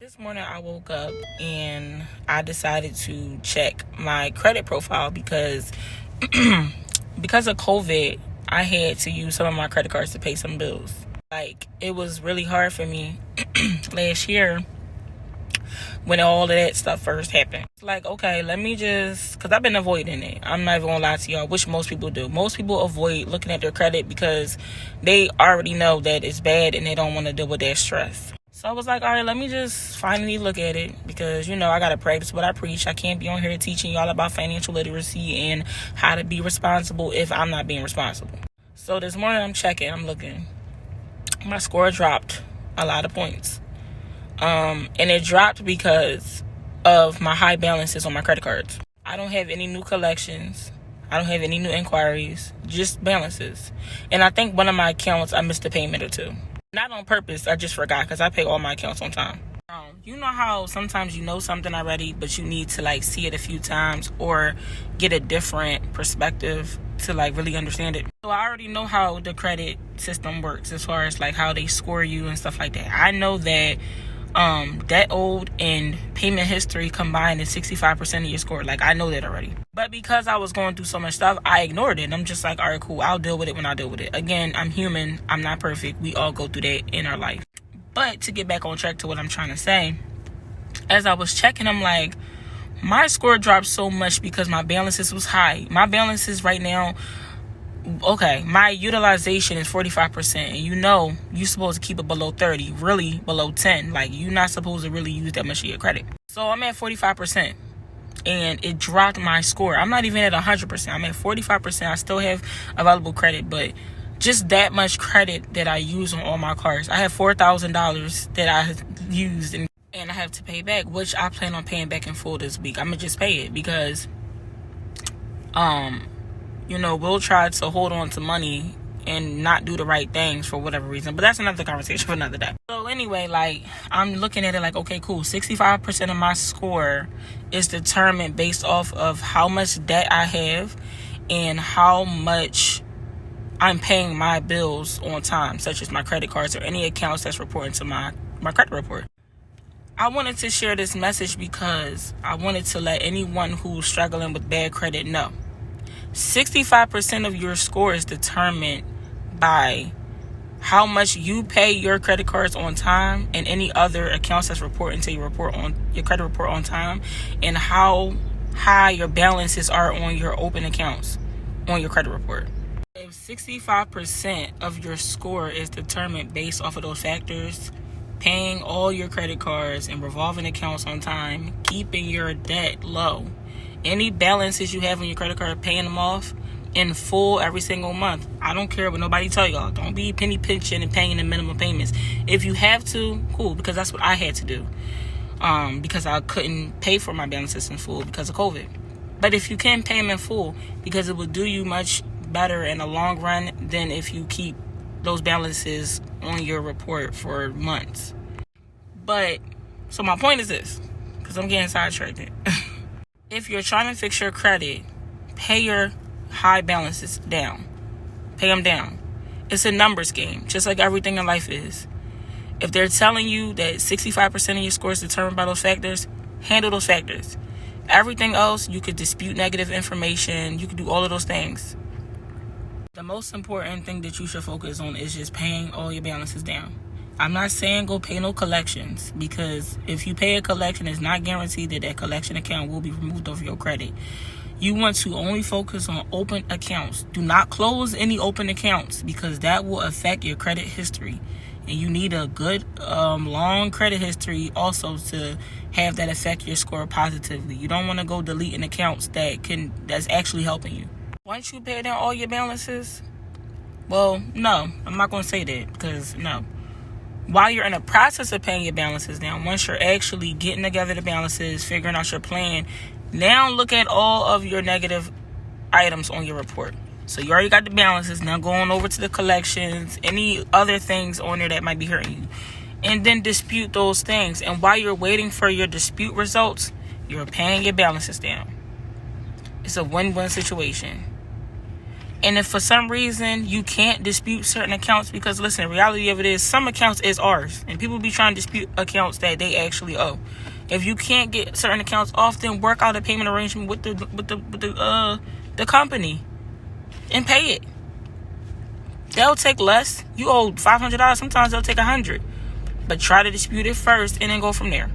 This morning I woke up and I decided to check my credit profile because because of COVID, I had to use some of my credit cards to pay some bills. Like, it was really hard for me last year when all of that stuff first happened. It's like, okay, let me because I've been avoiding it. I'm not even gonna lie to y'all, which most people do. Most people avoid looking at their credit because they already know that it's bad and they don't want to deal with that stress. So I was like, all right, let me just finally look at it because, I got to practice what I preach. I can't be on here teaching y'all about financial literacy and how to be responsible if I'm not being responsible. So this morning I'm looking. My score dropped a lot of points. And it dropped because of my high balances on my credit cards. I don't have any new collections. I don't have any new inquiries, just balances. And I think one of my accounts, I missed a payment or two. Not on purpose, I just forgot because I pay all my accounts on time. You know how sometimes you know something already, but you need to see it a few times or get a different perspective to really understand it. So I already know how the credit system works as far as how they score you and stuff like that. I know that debt owed and payment history combined is 65% of your score. I know that already. But because I was going through so much stuff, I ignored it. I'm just all right, cool. I'll deal with it when I deal with it. Again, I'm human. I'm not perfect. We all go through that in our life. But to get back on track to what I'm trying to say, as I was checking, I'm like, my score dropped so much because my balances was high. My balances right now, okay, my utilization is 45%, and you're supposed to keep it below 30, really below 10. You're not supposed to really use that much of your credit. So I'm at 45%, and it dropped my score. I'm not even at 100%. I'm at 45%. I still have available credit, but just that much credit that I use on all my cards. I have $4,000 that I used, and I have to pay back, which I plan on paying back in full this week. I'm going to just pay it because, we'll try to hold on to money and not do the right things for whatever reason. But that's another conversation for another day. So anyway, I'm looking at it okay, cool. 65% of my score is determined based off of how much debt I have and how much I'm paying my bills on time, such as my credit cards or any accounts that's reporting to my credit report. I wanted to share this message because I wanted to let anyone who's struggling with bad credit know. 65% of your score is determined by how much you pay your credit cards on time and any other accounts that's reporting to your credit report on time, and how high your balances are on your open accounts on your credit report. If 65% of your score is determined based off of those factors, paying all your credit cards and revolving accounts on time, keeping your debt low, any balances you have on your credit card, paying them off in full every single month. I don't care what nobody tell y'all. Don't be penny pinching and paying the minimum payments. If you have to, cool, because that's what I had to do. Because I couldn't pay for my balances in full because of COVID. But if you can pay them in full, because it will do you much better in the long run than if you keep those balances on your report for months. But, so my point is this, because I'm getting sidetracked. If you're trying to fix your credit, pay your high balances down. Pay them down. It's a numbers game, just like everything in life is. If they're telling you that 65% of your score is determined by those factors, handle those factors. Everything else, you could dispute negative information. You could do all of those things. The most important thing that you should focus on is just paying all your balances down. I'm not saying go pay no collections, because if you pay a collection, it's not guaranteed that that collection account will be removed off your credit. You want to only focus on open accounts. Do not close any open accounts, because that will affect your credit history. And you need a good long credit history also to have that affect your score positively. You don't want to go deleting accounts that's actually helping you. Once you pay down all your balances, well, no, I'm not going to say that, because no. While you're in the process of paying your balances down, once you're actually getting together the balances, figuring out your plan, now look at all of your negative items on your report. So you already got the balances. Now going over to the collections, any other things on there that might be hurting you. And then dispute those things. And while you're waiting for your dispute results, you're paying your balances down. It's a win-win situation. And if for some reason you can't dispute certain accounts, because listen, the reality of it is some accounts is ours, and people be trying to dispute accounts that they actually owe. If you can't get certain accounts off, then work out a payment arrangement with the company and pay it. They'll take less. You owe $500. Sometimes they'll take $100. But try to dispute it first and then go from there.